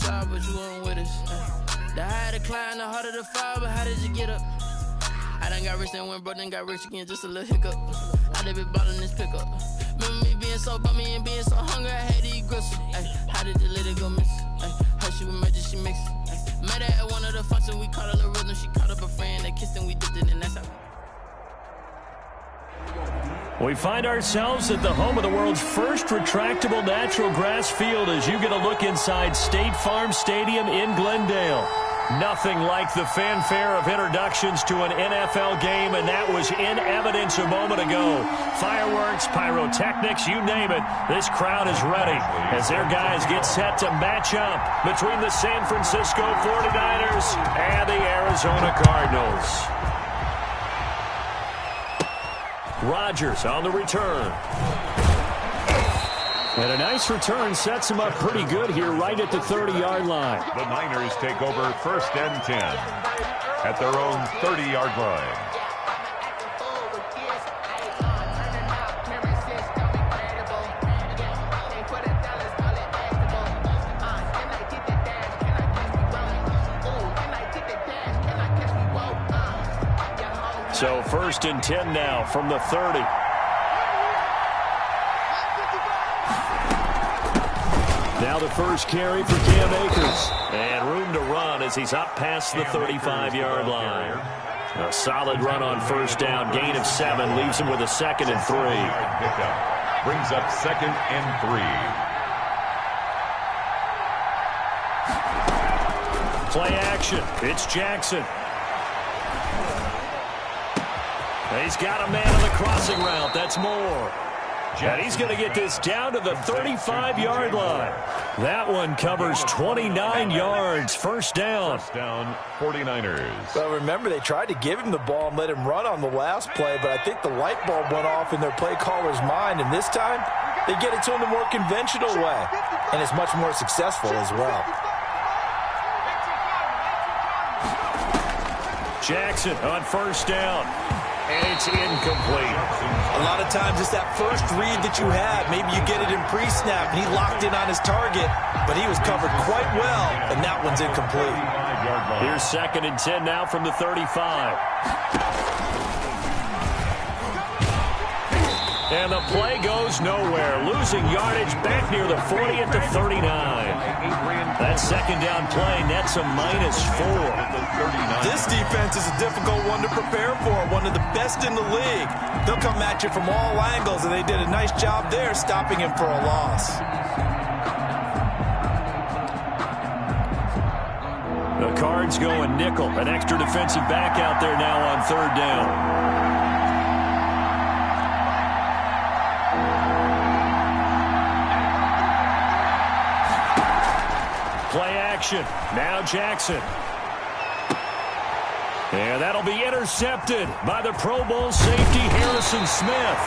side, but you weren't with us. The higher the climb, the harder the fall, but how did you get up? I done got rich, then went broke, then got rich again, just a little hiccup. I done been ballin' this pickup. Remember me being so bummy and being so hungry, I had to eat gristle. How did you let it go miss? Her she was magic, she mixed. Met her at one of the functions, we caught a little rhythm. She caught up a friend, they kissed and we dipped it, and that's how. We find ourselves at the home of the world's first retractable natural grass field as you get a look inside State Farm Stadium in Glendale. Nothing like the fanfare of introductions to an NFL game, and that was in evidence a moment ago. Fireworks, pyrotechnics, you name it. This crowd is ready as their guys get set to match up between the San Francisco 49ers and the Arizona Cardinals. Rodgers on the return. And a nice return sets him up pretty good here right at the 30-yard line. The Niners take over 1st and 10 at their own 30-yard line. So 1st and 10 now from the 30. Now the first carry for Cam Akers. And room to run as he's up past the 35-yard line. A solid run on 1st down. Gain of 7 leaves him with a 2nd and 3. Brings up 2nd and 3. Play action. It's Jackson. He's got a man on the crossing route. That's Moore. And he's going to get this down to the 35-yard line. That one covers 29 yards. 1st down. 1st down, 49ers. Well, remember, they tried to give him the ball and let him run on the last play, but I think the light bulb went off in their play caller's mind, and this time they get it to him the more conventional way, and it's much more successful as well. Jackson on 1st down. And it's incomplete. A lot of times it's that first read that you have. Maybe you get it in pre-snap, and he locked in on his target, but he was covered quite well, and that one's incomplete. Here's 2nd and 10 now from the 35. And the play goes nowhere. Losing yardage back near the 40 at the 39. That 2nd down play nets a -4. This defense is a difficult one to prepare for, one of the best in the league. They'll come at you from all angles, and they did a nice job there stopping him for a loss. The Cards going nickel. An extra defensive back out there now on 3rd down. Play action. Now Jackson. And that'll be intercepted by the Pro Bowl safety Harrison Smith.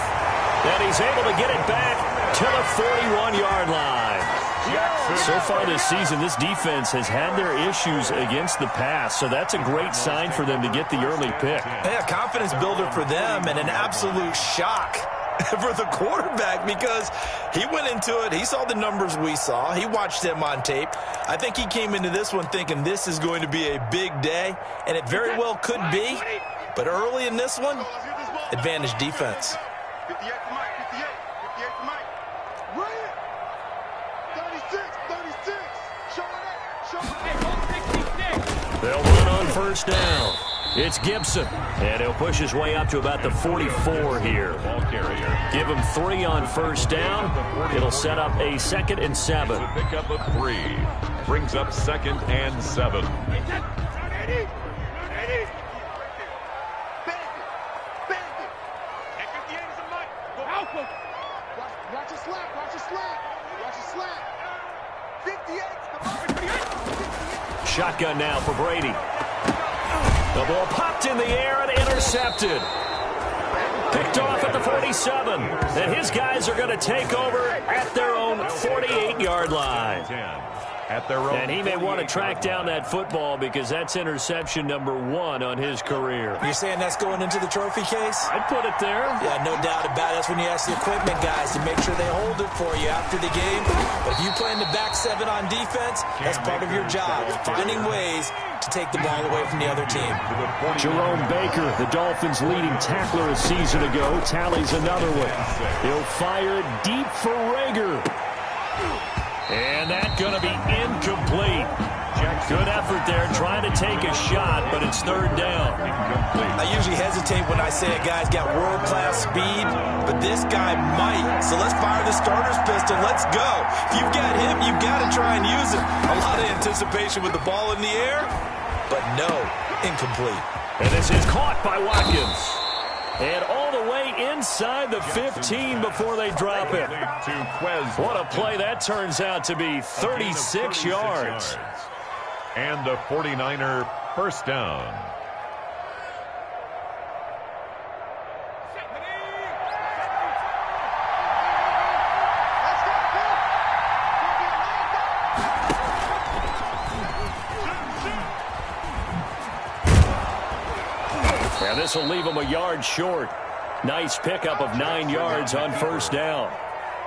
And he's able to get it back to the 41-yard line. So far this season, this defense has had their issues against the pass, so that's a great sign for them to get the early pick. Yeah, confidence builder for them and an absolute shock for the quarterback because he went into it. He saw the numbers we saw. He watched them on tape. I think he came into this one thinking this is going to be a big day, and it very well could be. But early in this one, advantage defense. 58 to Mike, 58 to Mike. Ryan! 36. Show it. They'll run on 1st down. It's Gibson, and he'll push his way up to about the 44 here. Give him 3 on 1st down. It'll set up a 2nd and 7. A pickup of 3. Brings up 2nd and 7. Watch your slap. 58. Shotgun now for Brady. The ball popped in the air and intercepted. Picked off at the 47. And his guys are going to take over at their own 48-yard line. At their own and he may want to track down that football because that's interception number 1 on his career. You're saying that's going into the trophy case? I'd put it there. Yeah, no doubt about it. That's when you ask the equipment guys to make sure they hold it for you after the game. But if you play in the back 7 on defense, that's part of your job, finding ways to take the ball away from the other team. Jerome Baker, the Dolphins' leading tackler a season ago, tallies another one. He'll fire it deep for Rager. And that's going to be incomplete. Good effort there, trying to take a shot, but it's 3rd down. I usually hesitate when I say a guy's got world-class speed, but this guy might. So let's fire the starter's pistol. Let's go. If you've got him, you've got to try and use it. A lot of anticipation with the ball in the air, but no, incomplete. And this is caught by Watkins. And all the way inside the 15 before they drop it. What a play that turns out to be, 36 yards. And a 49er first down. And this will leave him a yard short. Nice pickup of 9 yards on first down.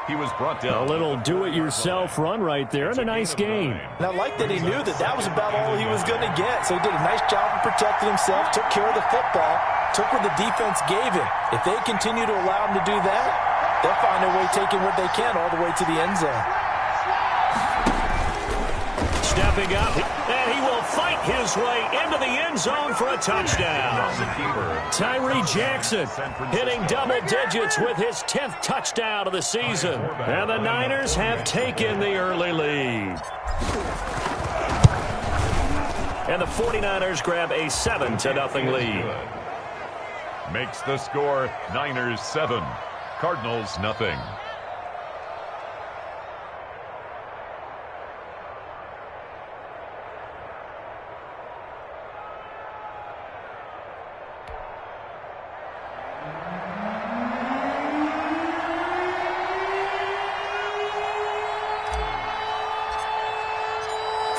He was brought down. A little do-it-yourself run right there and a nice game. And I like that he knew that that was about all he was going to get. So he did a nice job of protecting himself, took care of the football, took what the defense gave him. If they continue to allow him to do that, they'll find a way taking what they can all the way to the end zone. Stepping up, and he will fight his way into the end zone for a touchdown. Tyree Jackson hitting double digits with his 10th touchdown of the season. And the Niners have taken the early lead. And the 49ers grab a 7-0 lead. Makes the score Niners 7, Cardinals nothing.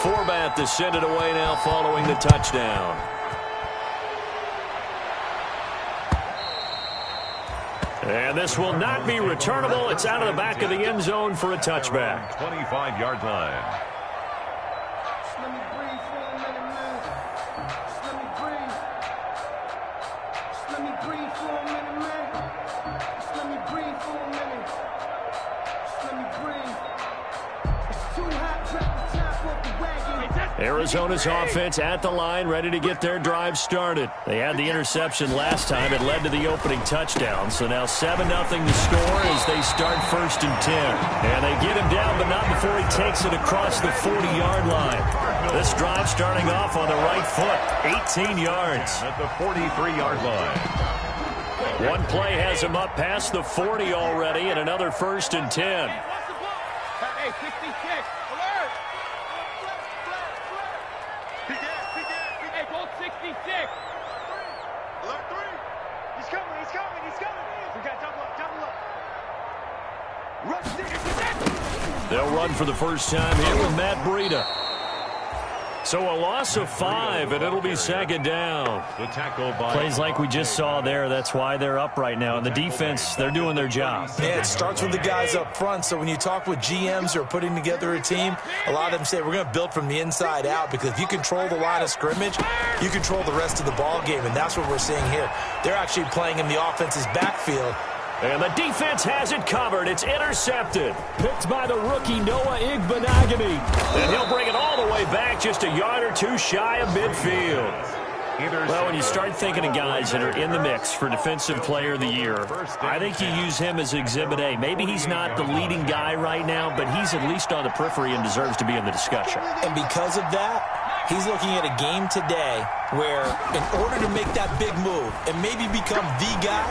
Forbat to send it away now following the touchdown. And this will not be returnable. It's out of the back of the end zone for a touchback. 25-yard line. Just let me breathe for a minute, man. Just let me breathe. Just let me breathe for a minute, man. Just let me breathe for a minute. Just let me breathe. It's too hot, drop the top off the wagon. Arizona's offense at the line, ready to get their drive started. They had the interception last time. It led to the opening touchdown. So now 7-0 the score as they start 1st and 10. And they get him down, but not before he takes it across the 40-yard line. This drive starting off on the right foot, 18 yards. At the 43-yard line. One play has him up past the 40 already, and another 1st and 10. Hey, 66. Alert. Hey, go 66. Alert 3. He's coming. We got double up. Rush. They'll run for the first time here with Matt Breida. So a loss of 5, and it'll be 2nd down. The tackle by Plays like we just saw there. That's why they're up right now. And the defense, they're doing their job. Yeah, it starts with the guys up front. So when you talk with GMs who are putting together a team, a lot of them say we're going to build from the inside out, because if you control the line of scrimmage, you control the rest of the ball game, and that's what we're seeing here. They're actually playing in the offense's backfield. And the defense has it covered. It's intercepted. Picked by the rookie Noah Igbenogany. And he'll bring it all the way back, just a yard or two shy of midfield. Well, when you start thinking of guys that are in the mix for Defensive Player of the Year, I think you use him as Exhibit A. Maybe he's not the leading guy right now, but he's at least on the periphery and deserves to be in the discussion. And because of that, he's looking at a game today where, in order to make that big move and maybe become the guy,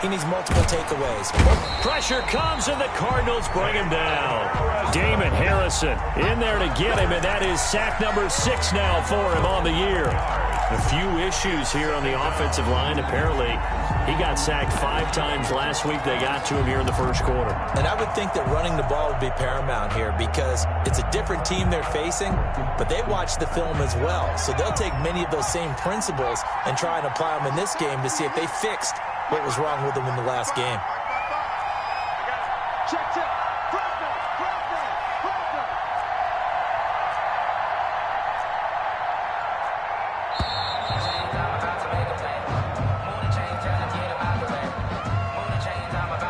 he needs multiple takeaways. Pressure comes, and the Cardinals bring him down. Damon Harrison in there to get him, and that is sack number 6 now for him on the year. A few issues here on the offensive line. Apparently, He got sacked 5 times last week. They got to him here in the first quarter. And I would think that running the ball would be paramount here because it's a different team they're facing, but they watch the film as well. So they'll take many of those same principles and try and apply them in this game to see if they fixed what was wrong with them in the last game. Check.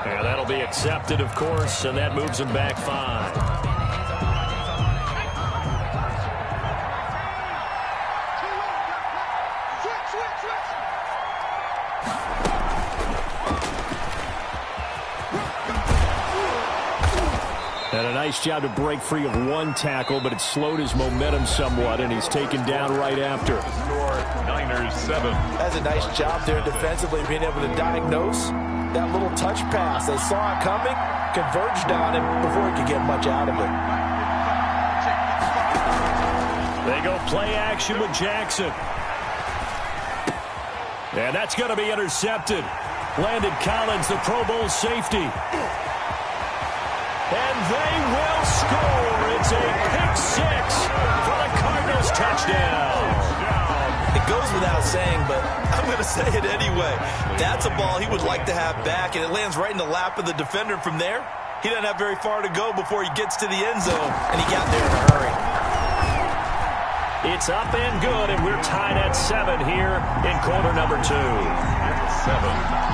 Yeah, that'll be accepted, of course, and that moves him back 5. And a nice job to break free of 1 tackle, but it slowed his momentum somewhat, and he's taken down right after. Score, Niners 7. That's a nice job there defensively, being able to diagnose that little touch pass. They saw it coming, converged on him before he could get much out of it. They go play action with Jackson. And that's going to be intercepted. Landon Collins, the Pro Bowl safety. And they will score. It's a pick 6 for the Cardinals touchdown. It goes without saying, but I'm going to say it anyway. That's a ball he would like to have back, and it lands right in the lap of the defender. From there, he doesn't have very far to go before he gets to the end zone, and he got there in a hurry. It's up and good, and we're tied at 7 here in quarter number 2. 7.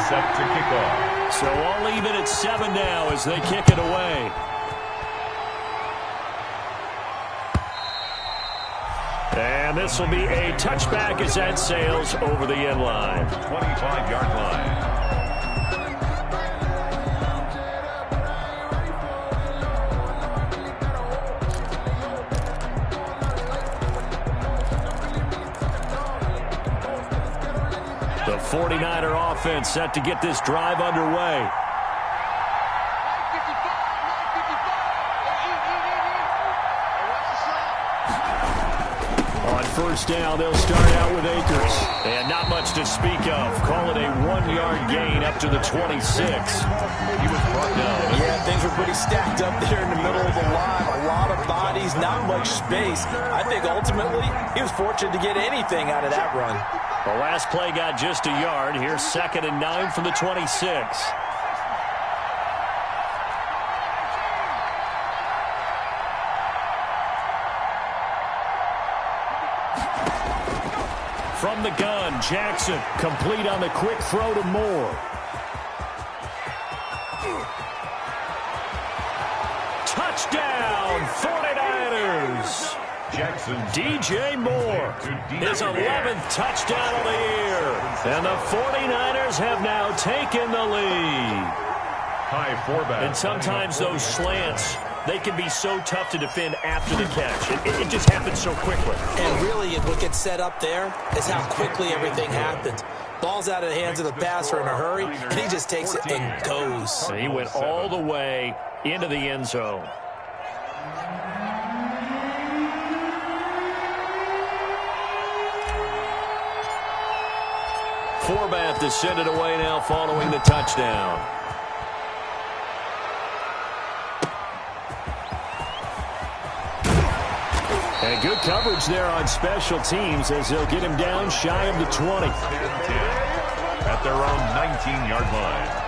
Set to kick off. So all even at 7 now as they kick it away. And this will be a touchback as that sails over the end line. 25-yard line. The 49er offense set to get this drive underway. On first down, they'll start out with Akers. And not much to speak of. Call it a 1-yard gain up to the 26. He was brought down. Yeah, things were pretty stacked up there in the middle of the line. A lot of bodies, not much space. I think ultimately he was fortunate to get anything out of that run. The last play got just a yard. Here's 2nd and 9 from the 26. From the gun, Jackson complete on the quick throw to Moore. Touchdown, 49ers! Jackson. DJ Moore, his 11th touchdown of the year. And the 49ers have now taken the lead. High 4-back. And sometimes those slants, they can be so tough to defend after the catch. It just happens so quickly. And really, what gets set up there is how quickly everything happens. Ball's out of the hands of the passer in a hurry, and he just takes it and goes. And he went all the way into the end zone. Forbath to send it away now following the touchdown. And good coverage there on special teams as they'll get him down shy of the 20. 10-10 at their own 19-yard line.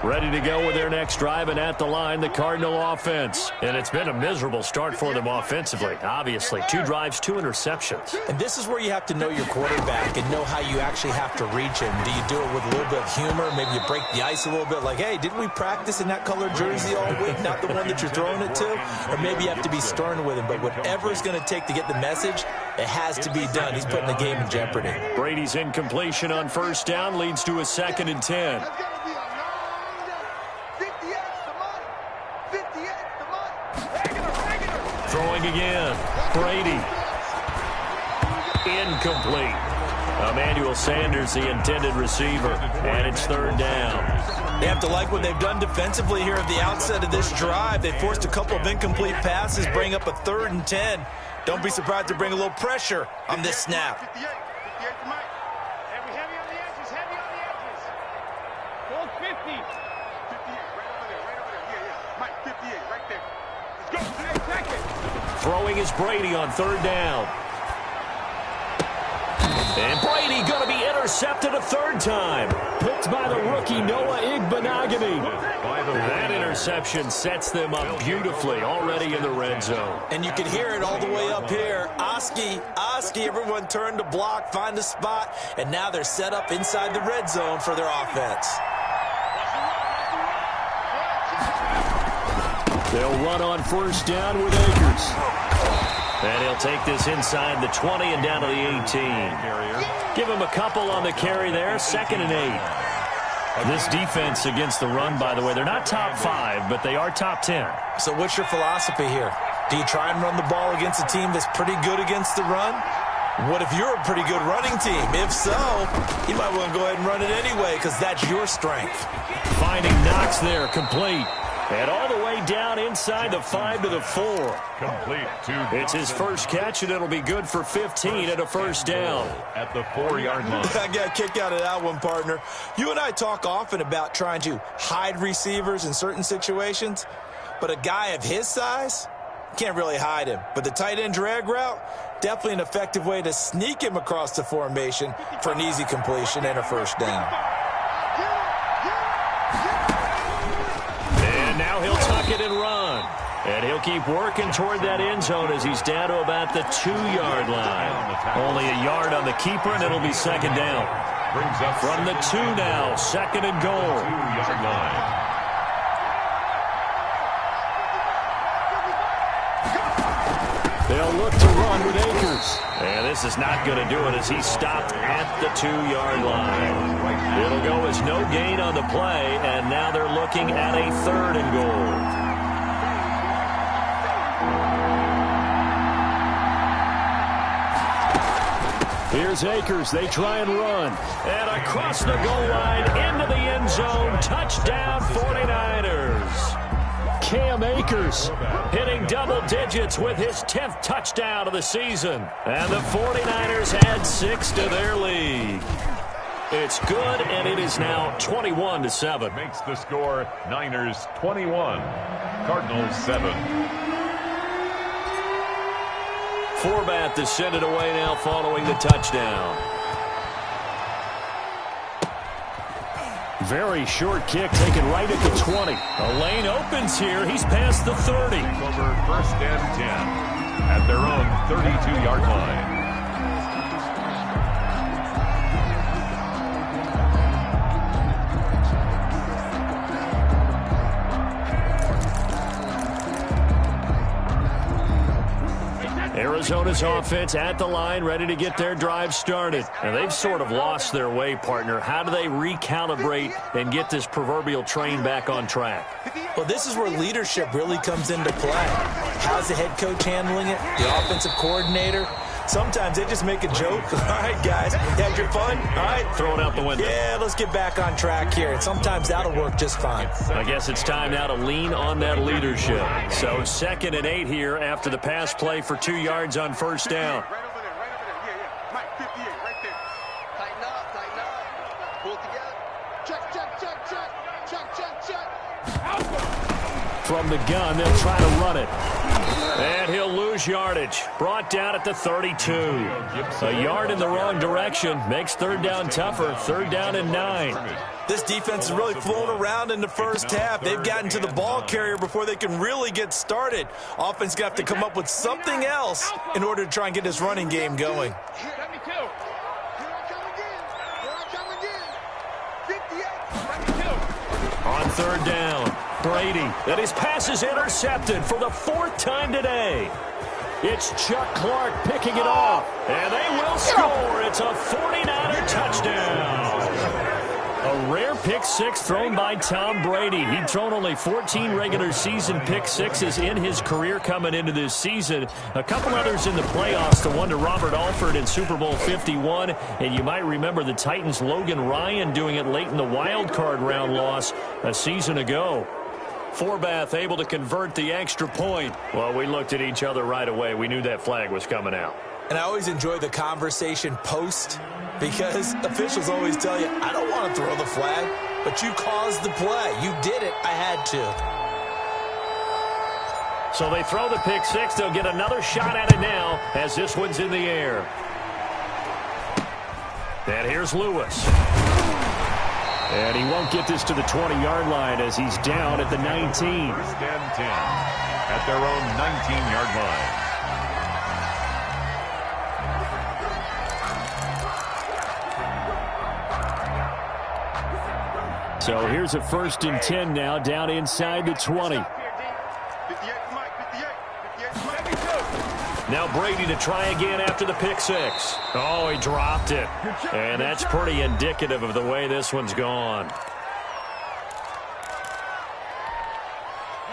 Ready to go with their next drive, and at the line, the Cardinal offense. And it's been a miserable start for them offensively, obviously. 2 drives, 2 interceptions. And this is where you have to know your quarterback and know how you actually have to reach him. Do you do it with a little bit of humor? Maybe you break the ice a little bit like, hey, didn't we practice in that colored jersey all week? Not the one that you're throwing it to? Or maybe you have to be stern with him. But whatever it's going to take to get the message, it has to be done. He's putting the game in jeopardy. Brady's incompletion on first down leads to a 2nd and 10. Throwing again. Brady. incomplete. Emmanuel Sanders, the intended receiver, and it's third down. They have to like what they've done defensively here at the outset of this drive. They forced a couple of incomplete passes, bring up a 3rd and 10. Don't be surprised to bring a little pressure on this snap. 58 to Mike. Heavy on the edges, Go 50. 58, right over there. Yeah. Mike, 58, right there. Let's go. Hey, check it. Throwing is Brady on third down. And Brady going to be intercepted a 3rd time. Picked by the rookie Noah Igbenogany. That interception sets them up beautifully already in the red zone. And you can hear it all the way up here. Oski, everyone turned to block, find a spot, and now they're set up inside the red zone for their offense. They'll run on first down with Akers. And he'll take this inside the 20 and down to the 18. Give him a couple on the carry there, 2nd and 8. This defense against the run, by the way, they're not top 5, but they are top 10. So what's your philosophy here? Do you try and run the ball against a team that's pretty good against the run? What if you're a pretty good running team? If so, you might want to go ahead and run it anyway because that's your strength. Finding Knox there, complete. And all the way down inside the 5 to the 4. Complete to It's his first catch, and it'll be good for 15 at a first down. at the 4-yard line. I got a kick out of that one, partner. You and I talk often about trying to hide receivers in certain situations, but a guy of his size can't really hide him. But the tight end drag route, definitely an effective way to sneak him across the formation for an easy completion and a first down. And now he'll tuck it and run. And he'll keep working toward that end zone as he's down to about the 2-yard line. Only a yard on the keeper, and it'll be second down. Brings up From the 2 now, 2nd and goal. 2-yard line. They'll look to run with Akers. And this is not going to do it as he's stopped at the 2-yard line. It'll go as no gain on the play, and now they're looking at a 3rd and goal. Here's Akers. They try and run. And across the goal line, into the end zone. Touchdown, 49ers. Cam Akers hitting double digits with his 10th touchdown of the season. And the 49ers add 6 to their lead. It's good, and it is now 21-7. Makes the score Niners 21, Cardinals 7. Forbat to send it away now following the touchdown. Very short kick taken right at the 20. A lane opens here. He's past the 30. Over 1st and 10 at their own 32-yard line. Arizona's offense at the line, ready to get their drive started. And they've sort of lost their way, partner. How do they recalibrate and get this proverbial train back on track? Well, this is where leadership really comes into play. How's the head coach handling it? The offensive coordinator? Sometimes they just make a joke. All right, guys, you had your fun? All right. Throw it out the window. Yeah, let's get back on track here. And sometimes that'll work just fine. I guess it's time now to lean on that leadership. So 2nd and 8 here after the pass play for 2 yards on first down. Right over there. Yeah. Mike, 58, right there. Tighten up. Pull it together. Check. From the gun, they'll try to run it. And he'll lose yardage. Brought down at the 32. A yard in the wrong direction makes 3rd down tougher. 3rd down and 9. This defense is really flown around in the first half. They've gotten to the ball carrier before they can really get started. Offense got to come up with something else in order to try and get this running game going. 72. Here I come again. 58. 72. On 3rd down, Brady. And his pass is intercepted for the 4th time today. It's Chuck Clark picking it off. And they will score. It's a 49er touchdown. A rare pick six thrown by Tom Brady. He'd thrown only 14 regular season pick sixes in his career coming into this season. A couple others in the playoffs, the one to Robert Alford in Super Bowl 51. And you might remember the Titans' Logan Ryan doing it late in the wild card round loss a season ago. Forbath able to convert the extra point. Well, we looked at each other right away. We knew that flag was coming out. And I always enjoy the conversation post, because officials always tell you, I don't want to throw the flag, but you caused the play. You did it. I had to. So they throw the pick six. They'll get another shot at it now as this one's in the air. And here's Lewis. And he won't get this to the 20-yard line as he's down at the 19. First and 10 at their own 19-yard line. So here's a 1st and 10 now, down inside the 20. Now Brady to try again after the pick six. Oh, he dropped it. And that's pretty indicative of the way this one's gone.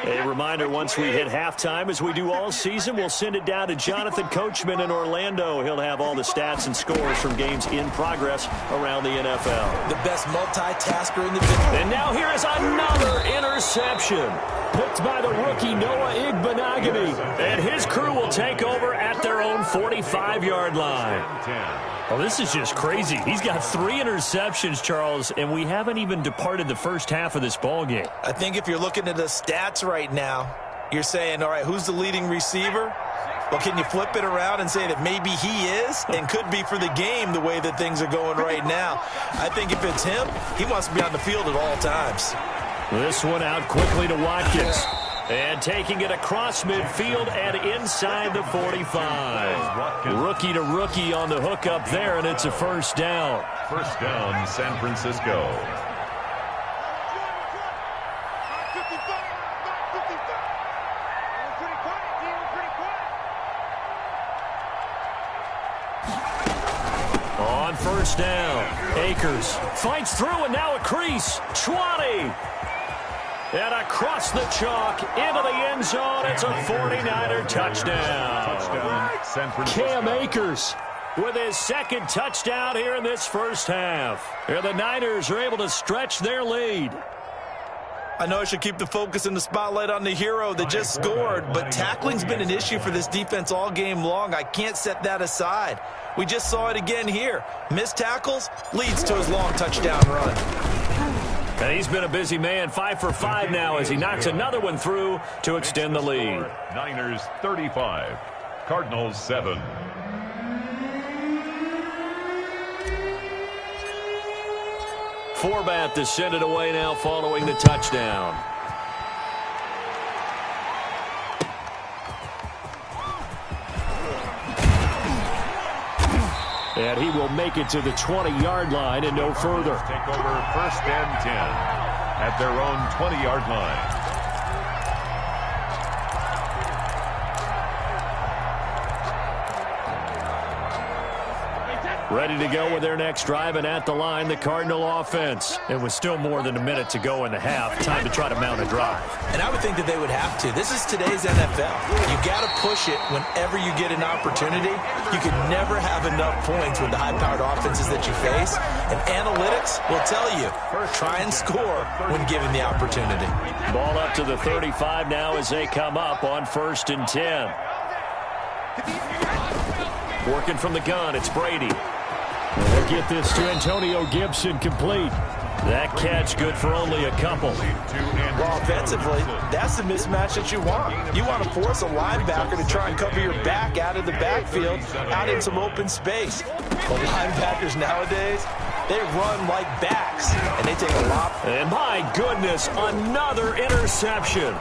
A reminder, once we hit halftime, as we do all season, we'll send it down to Jonathan Coachman in Orlando. He'll have all the stats and scores from games in progress around the NFL. The best multitasker in the business. And now here is another interception. Picked by the rookie Noah Igbenogany. And his crew will take over at their own 45-yard line. Oh, this is just crazy. He's got 3 interceptions, Charles, and we haven't even departed the first half of this ballgame. I think if you're looking at the stats right now, you're saying, all right, who's the leading receiver? Well, can you flip it around and say that maybe he is and could be for the game the way that things are going right now? I think if it's him, he wants to be on the field at all times. This one out quickly to Watkins. And taking it across midfield and inside the 45. Rookie to rookie on the hook up there, and it's a first down. First down, San Francisco. On first down, Akers fights through, and now a crease. 20. And across the chalk, into the end zone, it's a 49er touchdown. Cam Akers with his second touchdown here in this first half. And the Niners are able to stretch their lead. I know I should keep the focus and the spotlight on the hero that just scored, but tackling's been an issue for this defense all game long. I can't set that aside. We just saw it again here. Missed tackles leads to his long touchdown run. And he's been a busy man, 5 for 5 now as he knocks another one through to extend the lead. Niners 35, Cardinals 7. Forbath to send it away now following the touchdown. And he will make it to the 20-yard line and no further. Take over first and 10 at their own 20-yard line. Ready to go with their next drive, and at the line, the Cardinal offense. It was still more than a minute to go in the half. Time to try to mount a drive. And I would think that they would have to. This is today's NFL. You got to push it whenever you get an opportunity. You can never have enough points with the high-powered offenses that you face. And analytics will tell you, try and score when given the opportunity. Ball up to the 35 now as they come up on 1st and 10. Working from the gun, it's Brady. We'll get this to Antonio Gibson complete. That catch good for only a couple. Well, offensively, that's the mismatch that you want. You want to force a linebacker to try and cover your back out of the backfield, out in some open space. But linebackers nowadays, they run like backs, and they take a lot. And my goodness, another interception.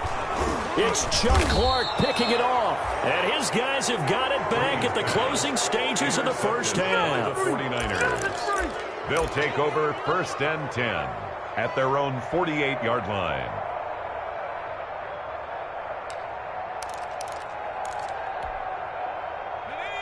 It's Chuck Clark picking it off. And his guys have got it back at the closing stages of the first half. The 49ers. They'll take over first and 10 at their own 48-yard line.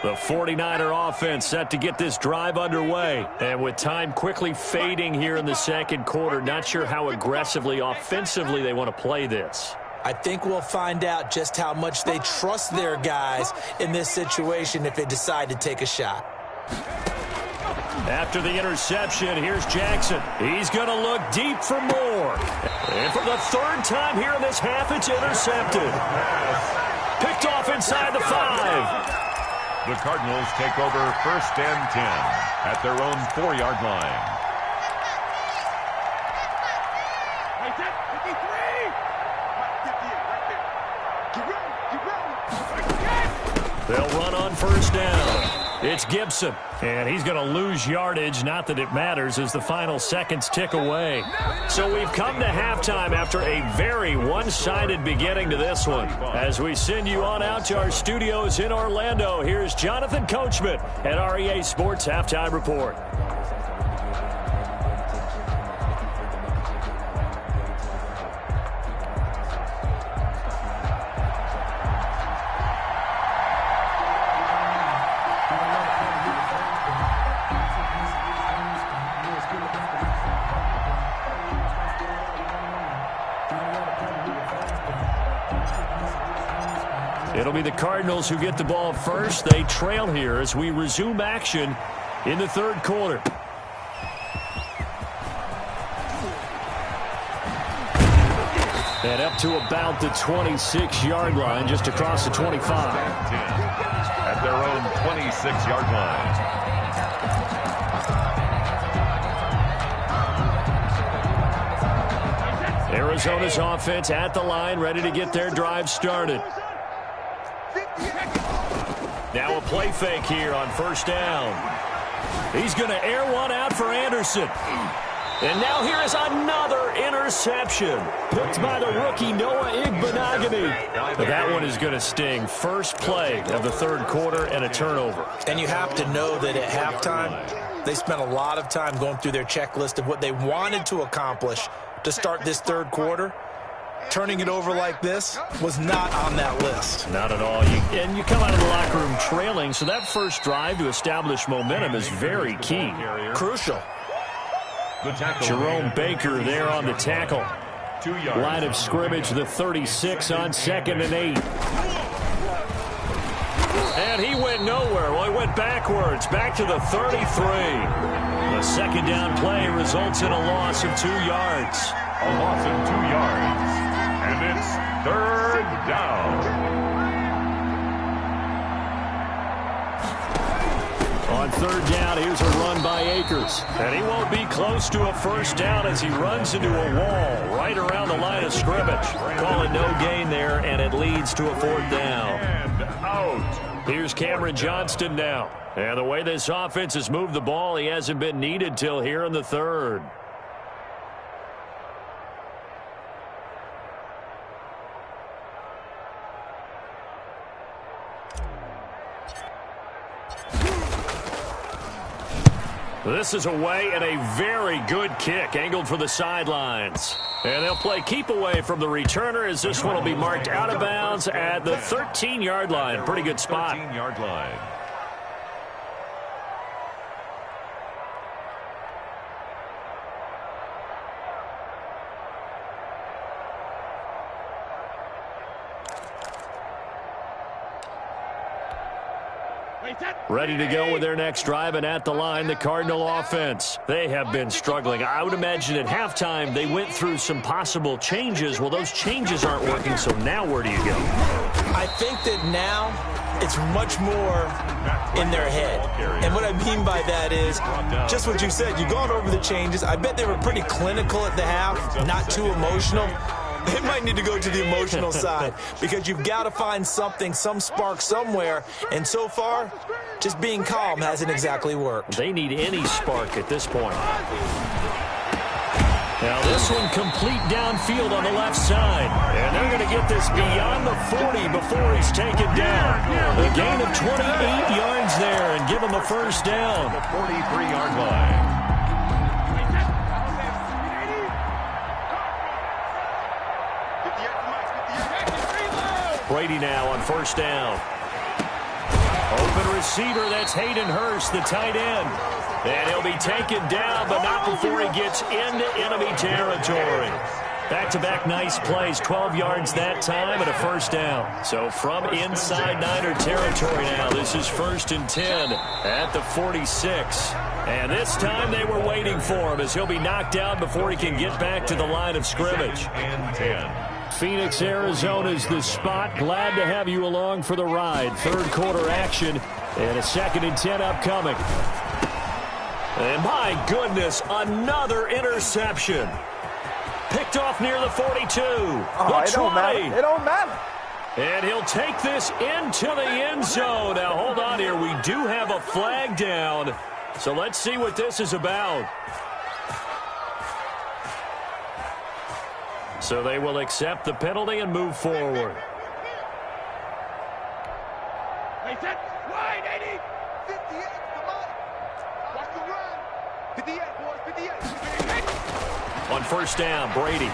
The 49er offense set to get this drive underway. And with time quickly fading here in the second quarter, not sure how aggressively, offensively they want to play this. I think we'll find out just how much they trust their guys in this situation if they decide to take a shot. After the interception, here's Jackson. He's going to look deep for more. And for the third time here in this half, it's intercepted. Picked off inside the 5. The Cardinals take over 1st and 10 at their own 4-yard line. They'll run on 1st down. It's Gibson, and he's going to lose yardage. Not that it matters as the final seconds tick away. So we've come to halftime after a very one-sided beginning to this one. As we send you on out to our studios in Orlando, here's Jonathan Coachman at REA Sports Halftime Report. It'll be the Cardinals who get the ball first. They trail here as we resume action in the third quarter. And up to about the 26-yard line, just across the 25. At their own 26-yard line. Arizona's offense at the line, ready to get their drive started. Now a play fake here on 1st down. He's going to air one out for Anderson. And now here is another interception. Picked by the rookie Noah Igbenogany. But that one is going to sting. First play of the third quarter and a turnover. And you have to know that at halftime, they spent a lot of time going through their checklist of what they wanted to accomplish to start this third quarter. Turning it over like this was not on that list. Not at all. And you come out of the locker room trailing, so that first drive to establish momentum is very key. Crucial. Jerome Baker there on the tackle. Line of scrimmage, the 36 on 2nd and 8. And he went nowhere. Well, he went backwards, back to the 33. The second down play results in a loss of 2 yards. A loss of 2 yards. And it's 3rd down. On 3rd down, here's a run by Akers. And he won't be close to a first down as he runs into a wall right around the line of scrimmage. Call it no gain there, and it leads to a 4th down. And out. Here's Cameron Johnston now. And the way this offense has moved the ball, he hasn't been needed till here in the third. This is away and a very good kick angled for the sidelines. And they'll play keep away from the returner as this one will be marked out of bounds at the 13-yard line. Pretty good spot. 13-yard line. Ready to go with their next drive, and at the line, the Cardinal offense. They have been struggling. I would imagine at halftime they went through some possible changes. Well, those changes aren't working, so now where do you go? I think that now it's much more in their head. And what I mean by that is just what you said. You've gone over the changes. I bet they were pretty clinical at the half, not too emotional. They might need to go to the emotional side because you've got to find something, some spark somewhere. And so far, just being calm hasn't exactly worked. They need any spark at this point. Now this one complete downfield on the left side. And they're going to get this beyond the 40 before he's taken down. A gain of 28 yards there and give him a first down. The 43-yard line. Brady now on first down. Open receiver, that's Hayden Hurst, the tight end. And he'll be taken down, but not before he gets into enemy territory. Back-to-back nice plays, 12 yards that time and a first down. So from inside Niner territory now, this is 1st and 10 at the 46. And this time they were waiting for him as he'll be knocked down before he can get back to the line of scrimmage. And 10. Phoenix, Arizona's the spot. Glad to have you along for the ride. Third quarter action and a 2nd and 10 upcoming. And my goodness, another interception. Picked off near the 42. It don't matter. It don't matter. And he'll take this into the end zone. Now, hold on here. We do have a flag down. So let's see what this is about. So they will accept the penalty and move forward. Hey, set. Wide, 80. 58, come on. Watch the run. 58, boys, 58. On first down, Brady.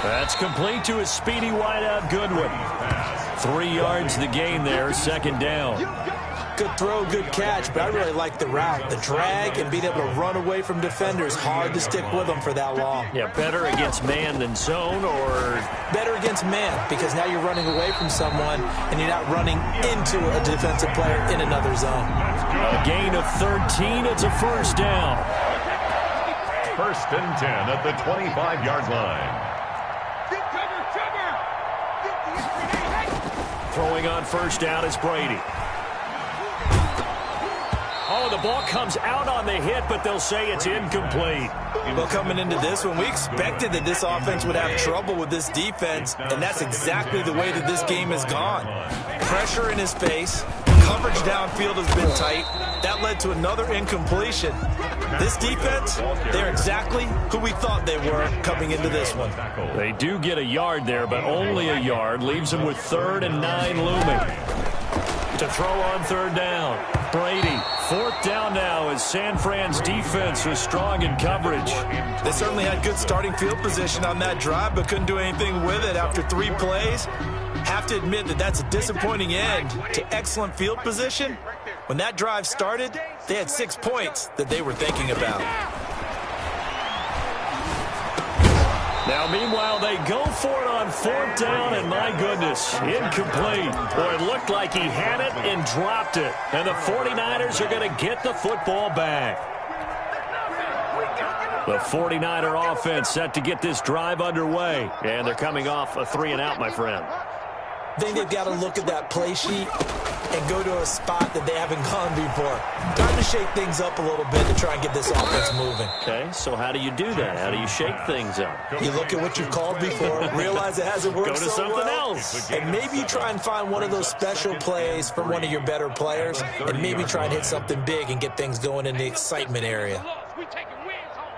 That's complete to his speedy wideout, Goodwin. 3 yards the gain there, 2nd down. Good throw, good catch, but I really like the route. The drag and being able to run away from defenders, hard to stick with them for that long. Yeah, better against man than zone, or? Better against man, because now you're running away from someone and you're not running into a defensive player in another zone. A gain of 13, it's a first down. 1st and 10 at the 25-yard line. Throwing on first down is Brady. Oh, the ball comes out on the hit, but they'll say it's incomplete. Well, coming into this one, we expected that this offense would have trouble with this defense, and that's exactly the way that this game has gone. Pressure in his face. Coverage downfield has been tight. That led to another incompletion. This defense, they're exactly who we thought they were coming into this one. They do get a yard there, but only a yard. Leaves them with 3rd and 9 looming. To throw on 3rd down. Brady, 4th down now as San Fran's defense was strong in coverage. They certainly had good starting field position on that drive, but couldn't do anything with it after 3 plays. Have to admit that that's a disappointing end to excellent field position. When that drive started, they had 6 points that they were thinking about. Now, meanwhile, they go for it on 4th down, and my goodness, incomplete. Boy, it looked like he had it and dropped it. And the 49ers are going to get the football back. The 49er offense set to get this drive underway. And they're coming off a 3-and-out, my friend. I think they've got to look at that play sheet and go to a spot that they haven't gone before. Time to shake things up a little bit to try and get this offense moving. Okay, so how do you do that? How do you shake things up? You look at what you've called before, realize it hasn't worked Go to so something well, else. and maybe you try and find one of those special plays from one of your better players, and maybe try and hit something big and get things going in the excitement area. We taking wins home.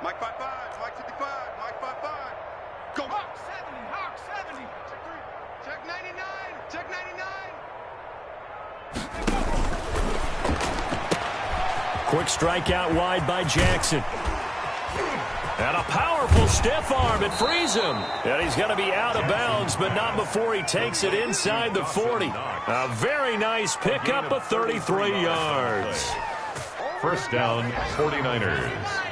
Mike 5-5, Mike 55, Mike 5-5. Go. Hawk 70, Hawk 70. Check 99, check 99. Quick strike out wide by Jackson. And a powerful stiff arm. It frees him. And he's going to be out of bounds, but not before he takes it inside the 40. A very nice pickup of 33 yards. 1st down, 49ers.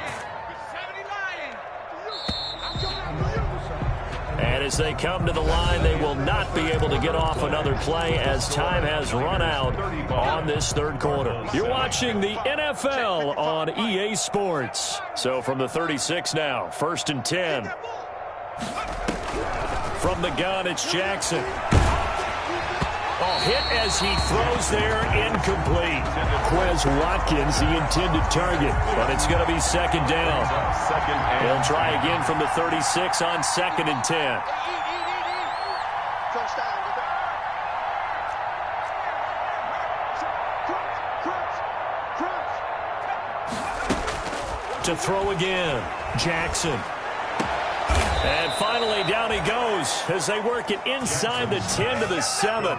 And as they come to the line, they will not be able to get off another play as time has run out on this 3rd quarter. You're watching the NFL on EA Sports. So from the 36 now, 1st and 10. From the gun, it's Jackson. Hit as he throws there, incomplete. Quez Watkins, the intended target, but it's going to be 2nd down. He'll try again from the 36 on 2nd and 10. To throw again, Jackson. And finally down he goes as they work it inside the 10 to the 7.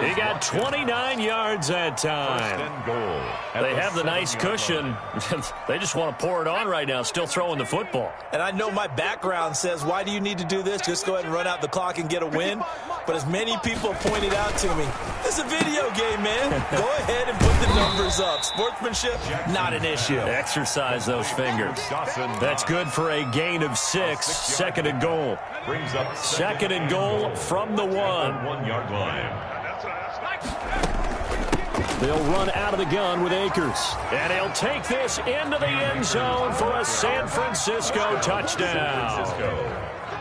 He got 29 yards that time. They have the nice cushion. They just want to pour it on right now, still throwing the football. And I know my background says, why do you need to do this? Just go ahead and run out the clock and get a win. But as many people have pointed out to me, it's a video game, man. Go ahead and put the numbers up. Sportsmanship, not an issue. Exercise those fingers. That's good for a gain of 6. Second and goal. Second and goal from the 1. 1 yard line. They'll run out of the gun with Akers. And he'll take this into the end zone for a San Francisco touchdown.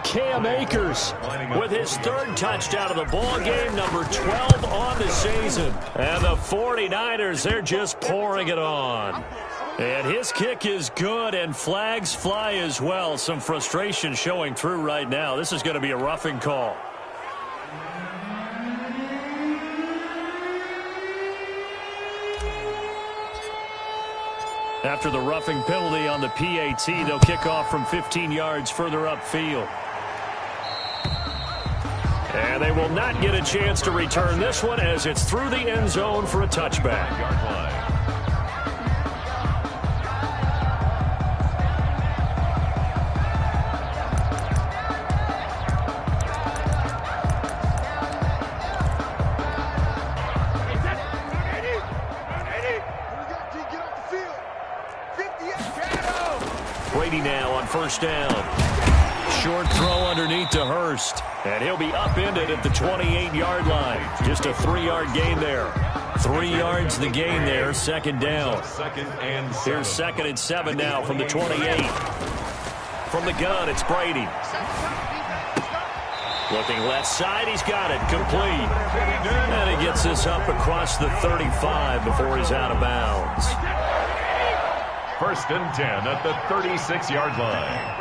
Cam Akers with his 3rd touchdown of the ball game, number 12 on the season. And the 49ers, they're just pouring it on. And his kick is good, and flags fly as well. Some frustration showing through right now. This is going to be a roughing call. After the roughing penalty on the PAT, they'll kick off from 15 yards further upfield. And they will not get a chance to return this one as it's through the end zone for a touchback. Brady now on first down. Short throw underneath to Hurst. And he'll be upended at the 28-yard line. Just a 3-yard gain there. 3 yards the gain there. Second down. Here's 2nd and 7 now from the 28. From the gun, it's Brady. Looking left side, he's got it. Complete. And he gets this up across the 35 before he's out of bounds. 1st and 10 at the 36-yard line.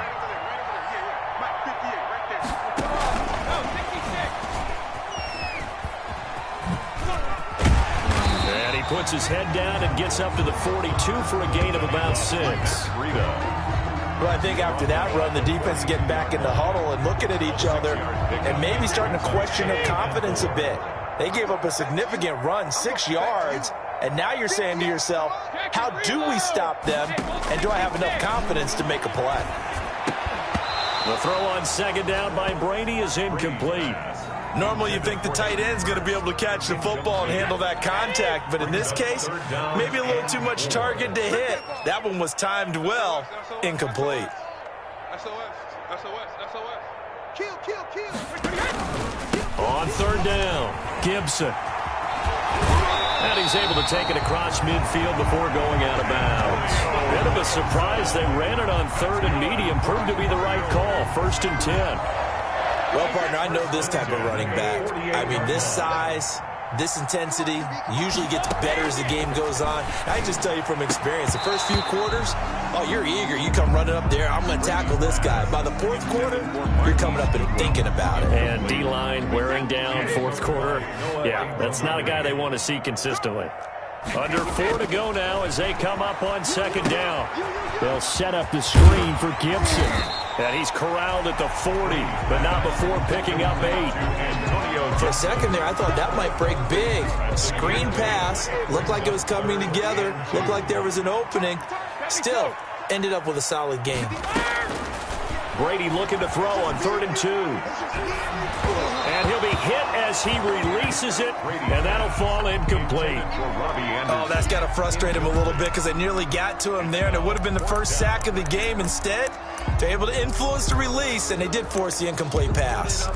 And he puts his head down and gets up to the 42 for a gain of about 6. Well, I think after that run, the defense is getting back in the huddle and looking at each other and maybe starting to question their confidence a bit. They gave up a significant run, 6 yards, and now you're saying to yourself, how do we stop them, and do I have enough confidence to make a play? The throw on second down by Brady is incomplete. Normally you think the tight end's going to be able to catch the football and handle that contact, but in this case, maybe a little too much target to hit. That one was timed well, incomplete. On third down, Gibson. And he's able to take it across midfield before going out of bounds. Bit of a surprise. They ran it on 3rd and medium. Proved to be the right call. 1st and 10. Well, partner, I know this type of running back. I mean, this size, this intensity usually gets better as the game goes on. I just tell you from experience, the first few quarters, oh, you're eager. You come running up there, I'm going to tackle this guy. By the 4th quarter, you're coming up and thinking about it. And D-line wearing down 4th quarter. Yeah, that's not a guy they want to see consistently. Under 4 to go now as they come up on second down. They'll set up the screen for Gibson. And he's corralled at the 40, but not before picking up 8. For a second there, I thought that might break big. Screen pass, looked like it was coming together, looked like there was an opening. Still, ended up with a solid game. Brady looking to throw on 3rd and 2. And he'll be hit as he releases it, and that'll fall incomplete. Oh, that's got to frustrate him a little bit because they nearly got to him there, and it would have been the first sack of the game. Instead, they're able to influence the release, and they did force the incomplete pass. All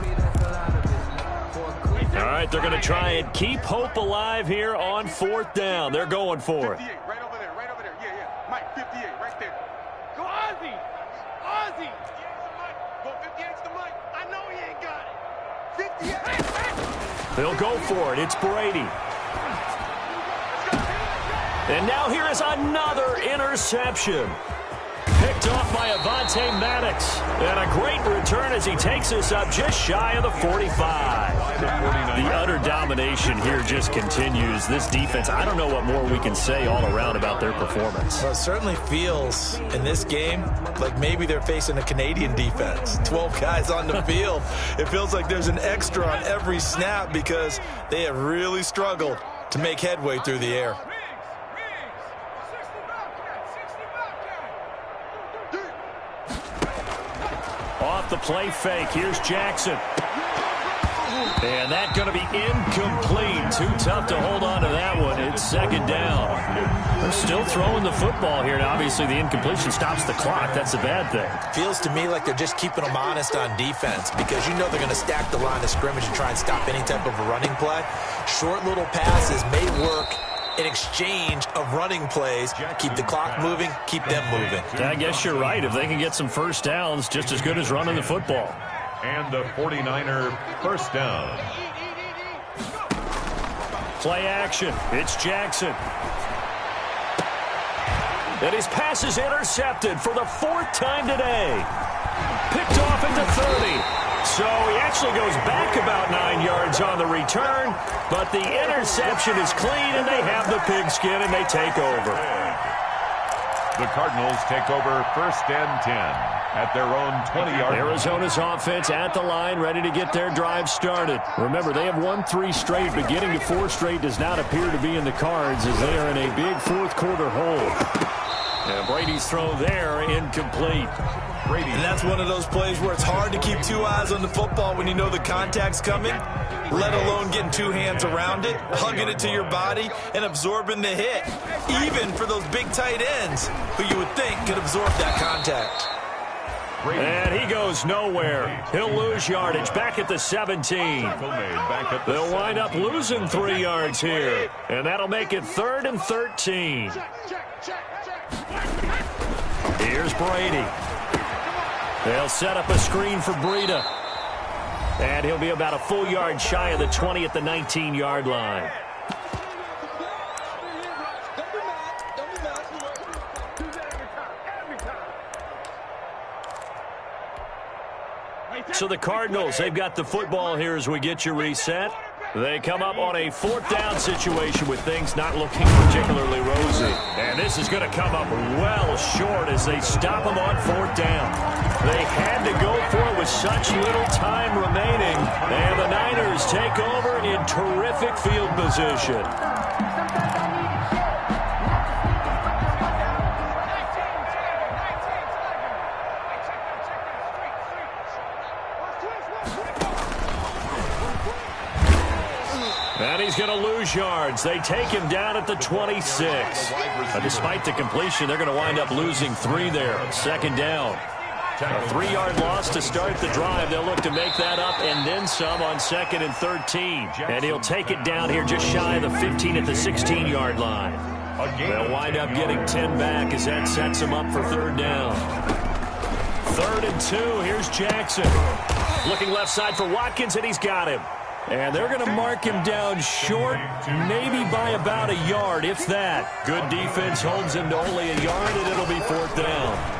right, they're going to try and keep hope alive here on 4th down. They're going for it. Right over there, right over there. Yeah, yeah. Mike, 58, right there. Go Ozzy! Ozzy! Go 58's the Mike. I know he ain't got it. 58! They'll go for it. It's Brady. And now here is another interception. picked off by Avonte Maddox. And a great return as he takes us up just shy of the 45. The utter domination here just continues. This defense, I don't know what more we can say all around about their performance. Well, it certainly feels in this game like maybe they're facing a Canadian defense. 12 guys on the field. It feels like there's an extra on every snap because they have really struggled to make headway through the air. Off the play fake, here's Jackson. And that's going to be incomplete. Too tough to hold on to that one. It's second down. They're still throwing the football here. And obviously, the incompletion stops the clock. That's a bad thing. Feels to me like they're just keeping them honest on defense because you know they're going to stack the line of scrimmage and try and stop any type of a running play. Short little passes may work in exchange of running plays. Keep the clock moving, keep them moving. I guess you're right. If they can get some first downs, just as good as running the football. And the 49er first down. Play action. It's Jackson. And his pass is intercepted for the fourth time today. Picked off at the 30. So he actually goes back about 9 yards on the return, but the interception is clean, and they have the pigskin, and they take over. The Cardinals take over first and 10 at their own 20-yard line. Arizona's offense at the line, ready to get their drive started. Remember, they have won 3 straight, but getting to 4 straight does not appear to be in the cards as they are in a big fourth-quarter hole. And Brady's throw there, incomplete. And that's one of those plays where it's hard to keep 2 eyes on the football when you know the contact's coming, let alone getting 2 hands around it, hugging it to your body, and absorbing the hit, even for those big tight ends who you would think could absorb that contact. And he goes nowhere. He'll lose yardage back at the 17. They'll wind up losing 3 yards here, and that'll make it 3rd and 13. Here's Brady. They'll set up a screen for Breida. And he'll be about a full yard shy of the 20 at the 19-yard line. So the Cardinals, they've got the football here as we get you reset. They come up on a 4th down situation with things not looking particularly rosy. And this is going to come up well short as they stop them on 4th down. They had to go for it with such little time remaining. And the Niners take over in terrific field position. And he's going to lose yards. They take him down at the 26. Despite the completion, they're going to wind up losing 3 there. 2nd down. A 3-yard loss to start the drive. They'll look to make that up and then some on 2nd and 13. And he'll take it down here just shy of the 15 at the 16-yard line. They'll wind up getting 10 back as that sets them up for 3rd down. 3rd and 2. Here's Jackson. Looking left side for Watkins, and he's got him. And they're going to mark him down short, maybe by about a yard, if that. Good defense holds him to only a yard, and it'll be 4th down.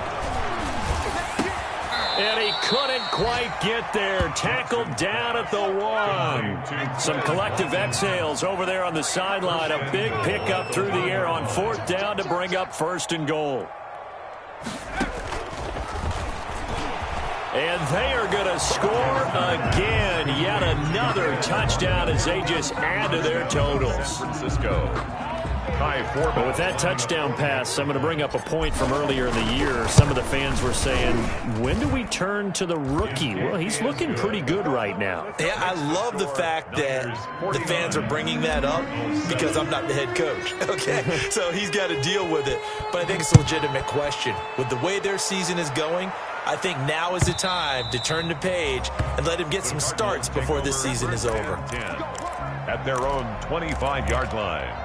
And he couldn't quite get there. Tackled down at the 1. Some collective exhales over there on the sideline. A big pickup through the air on 4th down to bring up 1st and goal. And they are going to score again. Yet another touchdown as they just add to their totals. But with that touchdown pass, I'm going to bring up a point from earlier in the year. Some of the fans were saying, when do we turn to the rookie? Well, he's looking pretty good right now. Yeah, I love the fact that the fans are bringing that up because I'm not the head coach, okay? So he's got to deal with it. But I think it's a legitimate question. With the way their season is going, I think now is the time to turn the page and let him get some starts before this season is over. At their own 25-yard line.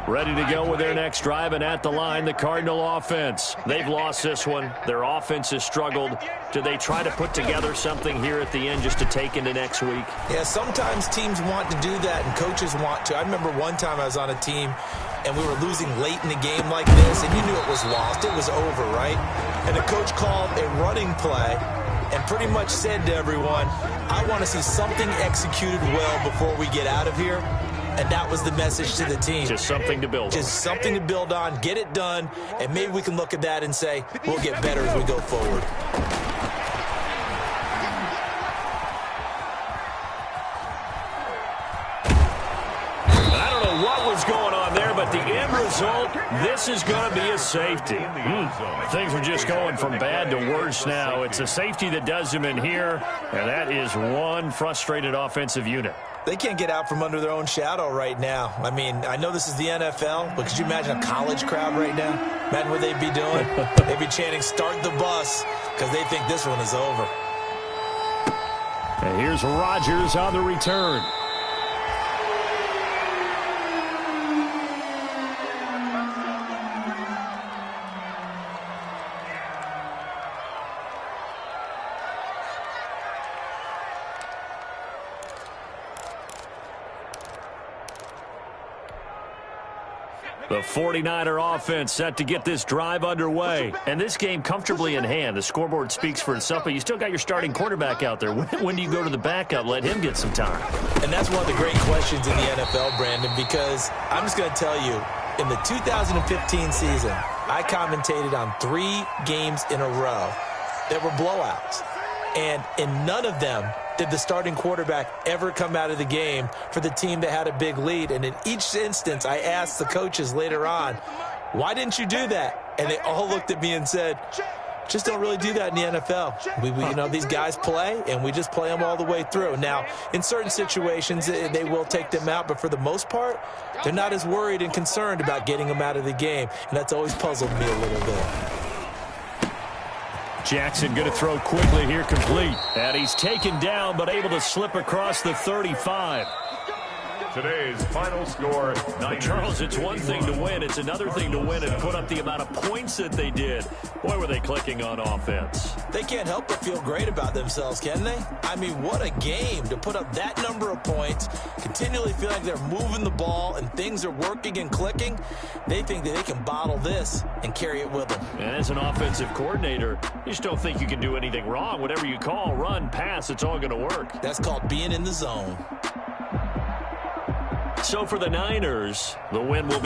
Ready to go with their next drive, and at the line, the Cardinal offense. They've lost this one. Their offense has struggled. Do they try to put together something here at the end just to take into next week? Yeah, sometimes teams want to do that, and coaches want to. I remember one time I was on a team, and we were losing late in the game like this, and you knew it was lost. It was over, right? And the coach called a running play and pretty much said to everyone, I want to see something executed well before we get out of here. And that was the message to the team. Just something to build on. Just something to build on, get it done, and maybe we can look at that and say, we'll get better as we go forward. I don't know what was going on there, but the end result, this is going to be a safety. Things are just going from bad to worse now. It's a safety that does them in here, and that is one frustrated offensive unit. They can't get out from under their own shadow right now. I mean, I know this is the NFL, but could you imagine a college crowd right now? Imagine what they'd be doing. They'd be chanting, start the bus, because they think this one is over. And here's Rodgers on the return. The 49er offense set to get this drive underway. And this game comfortably in hand. The scoreboard speaks for itself, but you still got your starting quarterback out there. When do you go to the backup? Let him get some time. And that's one of the great questions in the NFL, Brandon, because I'm just going to tell you, in the 2015 season, I commentated on 3 games in a row that were blowouts. And in none of them did the starting quarterback ever come out of the game for the team that had a big lead. And in each instance, I asked the coaches later on, why didn't you do that? And they all looked at me and said, just don't really do that in the NFL. These guys play, and we just play them all the way through. Now, in certain situations, they will take them out, but for the most part, they're not as worried and concerned about getting them out of the game. And that's always puzzled me a little bit. Jackson going to throw quickly here, complete. And he's taken down, but able to slip across the 35. Today's final score, Charles, it's one thing to win. It's another thing to win and put up the amount of points that they did. Boy, were they clicking on offense. They can't help but feel great about themselves, can they? I mean, what a game to put up that number of points, continually feel like they're moving the ball and things are working and clicking. They think that they can bottle this and carry it with them. And as an offensive coordinator, you just don't think you can do anything wrong. Whatever you call, run, pass, it's all going to work. That's called being in the zone. So for the Niners, the win will be